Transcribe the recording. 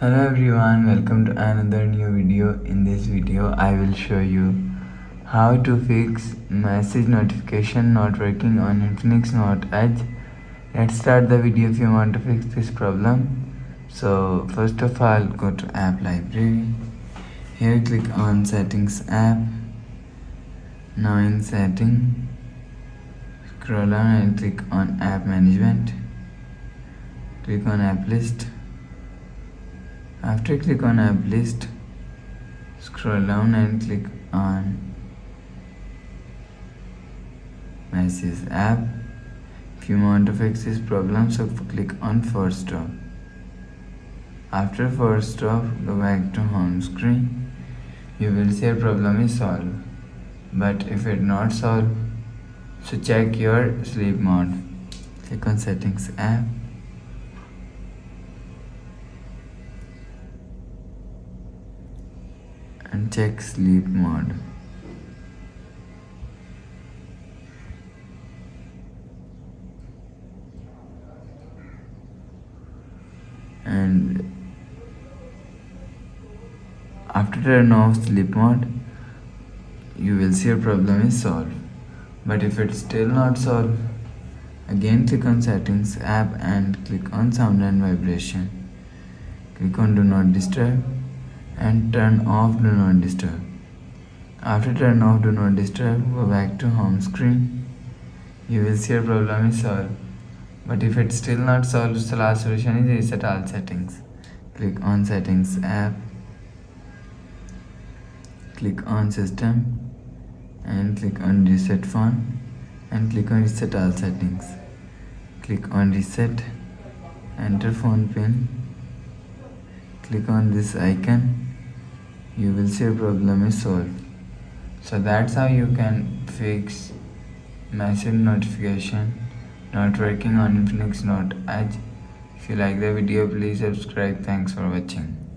Hello everyone, welcome to another new video. In this video I will show you how to fix message notification not working on Infinix Note Edge. Let's start the video if you want to fix this problem. So first of all, go to app library. Here click on settings app. Now in setting, scroll down and click on app management. Click on app list. After click on app list, scroll down and click on message app. If you want to fix this problem, so click on first stop. After first stop, go back to home screen. You will see your problem is solved. But if it not solved, so check your sleep mode. Click on settings app. And check sleep mode. And after turn off sleep mode, you will see your problem is solved. But if it's still not solved, again click on settings app and click on sound and vibration. Click on do not disturb and turn off do not disturb. After turn off do not disturb, go back to home screen. You will see your problem is solved. But if it's still not solved, the last solution is reset all settings. Click on settings app. Click on system and click on reset phone and click on reset all settings. Click on reset, enter phone pin. Click on this icon. You will see your problem is solved. So that's how you can fix message notification not working on Infinix Note Edge. If you like the video, please subscribe. Thanks for watching.